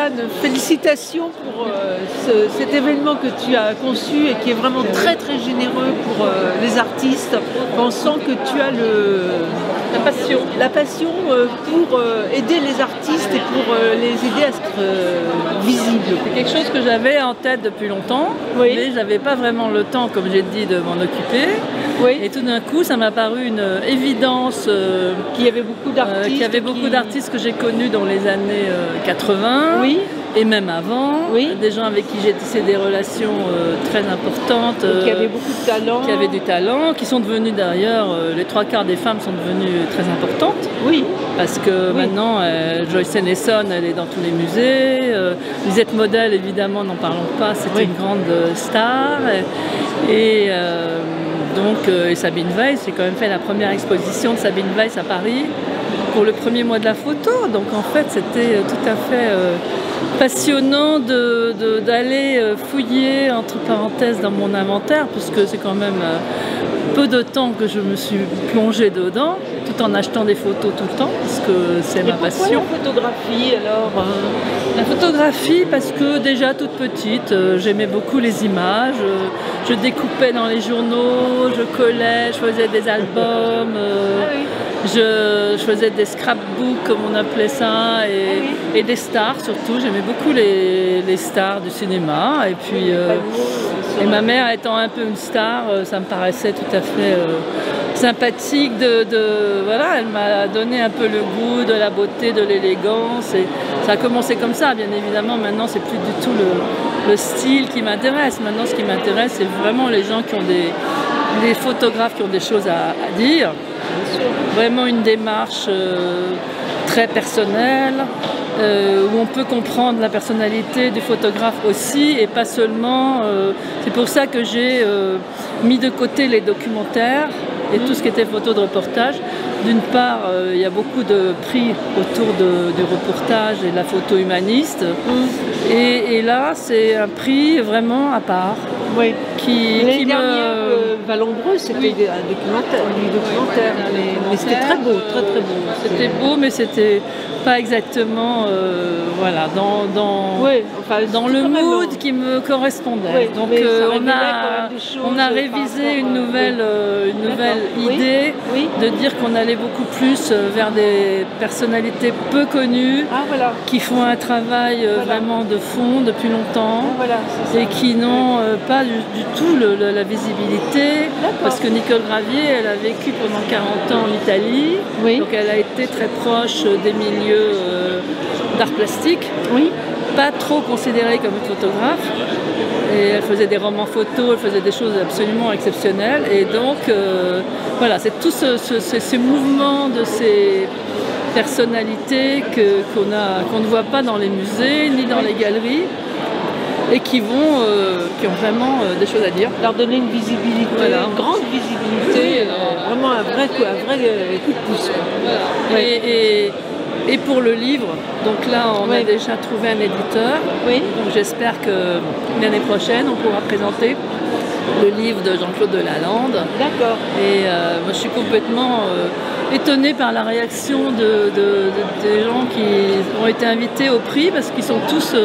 Viviane, félicitations pour cet événement que tu as conçu et qui est vraiment très très généreux pour les artistes. On sent que tu as la passion pour aider les artistes et pour les aider à être visibles. C'est quelque chose que j'avais en tête depuis longtemps, oui. Mais je n'avais pas vraiment le temps, comme j'ai dit, de m'en occuper. Oui. Et tout d'un coup, ça m'a paru une évidence qu'il y avait beaucoup d'artistes que j'ai connus dans les années 80. Oui. Et même avant, oui. Des gens avec qui j'ai tissé des relations très importantes, qui avaient beaucoup de talent, qui avaient du talent, qui sont devenues d'ailleurs, les 3/4 des femmes sont devenues très importantes. Oui. Parce que maintenant, Joyce Nelson, elle est dans tous les musées. Lisette Model, évidemment, n'en parlons pas, c'était une grande star. Et Sabine Weiss, j'ai quand même fait la première exposition de Sabine Weiss à Paris pour le premier mois de la photo. Donc en fait, c'était tout à fait passionnant d'aller fouiller, entre parenthèses, dans mon inventaire, puisque c'est quand même peu de temps que je me suis plongée dedans, tout en achetant des photos tout le temps, parce que c'est ma passion. Pourquoi la photographie alors La photographie, parce que déjà toute petite, j'aimais beaucoup les images, je découpais dans les journaux, je collais, je faisais des albums, je faisais des scrapbooks comme on appelait ça, et des stars surtout. J'aimais beaucoup les stars du cinéma, et puis et ma mère étant un peu une star, ça me paraissait tout à fait sympathique voilà, elle m'a donné un peu le goût de la beauté, de l'élégance, et ça a commencé comme ça. Bien évidemment, maintenant c'est plus du tout le style qui m'intéresse. Maintenant, ce qui m'intéresse, c'est vraiment les gens qui ont les photographes qui ont des choses à dire. Vraiment une démarche très personnelle, où on peut comprendre la personnalité du photographe aussi, et pas seulement. C'est pour ça que j'ai mis de côté les documentaires et tout ce qui était photo de reportage. D'une part, il y a beaucoup de prix autour du reportage et de la photo humaniste. Et là, c'est un prix vraiment à part. Oui. L'année dernière, Valombreux, c'était un documentaire, mais c'était très beau, très très beau. C'était beau, mais c'était pas exactement voilà, dans le mood qui me correspondait. Donc on a révisé une nouvelle idée de dire qu'on allait beaucoup plus vers des personnalités peu connues, qui font un travail vraiment de fond depuis longtemps, et qui n'ont pas du tout la visibilité, parce que Nicole Gravier, elle a vécu pendant 40 ans en Italie, donc elle a été très proche des milieux d'art plastique, pas trop considérée comme une photographe, et elle faisait des romans photos, elle faisait des choses absolument exceptionnelles, et donc voilà, c'est tout ce mouvement de ces personnalités qu'on ne voit pas dans les musées ni dans les galeries, et qui ont vraiment des choses à dire. Leur donner une visibilité, une grande visibilité, vraiment un vrai coup de pouce. Voilà. Et pour le livre, donc là on a déjà trouvé un éditeur, donc j'espère que l'année prochaine on pourra présenter le livre de Jean-Claude Delalande. D'accord. Et moi je suis complètement étonnée par la réaction des gens qui ont été invités au prix, parce qu'ils sont tous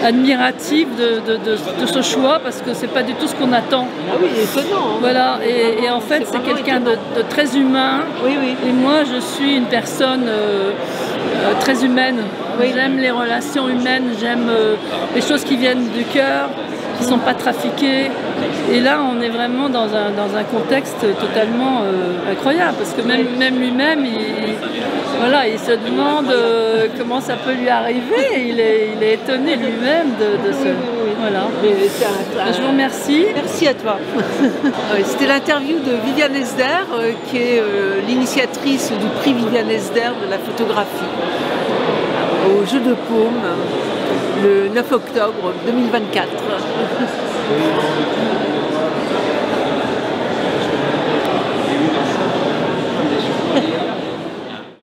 admiratifs de ce choix, parce que c'est pas du tout ce qu'on attend. Ah oui, étonnant. Voilà, et en fait c'est quelqu'un de très humain. Et moi je suis une personne très humaine. J'aime les relations humaines, j'aime les choses qui viennent du cœur, qui ne sont pas trafiquées. Et là, on est vraiment dans un contexte totalement incroyable, parce que même lui-même, il se demande comment ça peut lui arriver. Il est étonné lui-même de ce... Voilà. Je vous remercie. Merci à toi. C'était l'interview de Viviane Esder, qui est l'initiatrice du prix Viviane Esder de la photographie, au Jeu de Paume, le 9 octobre 2024.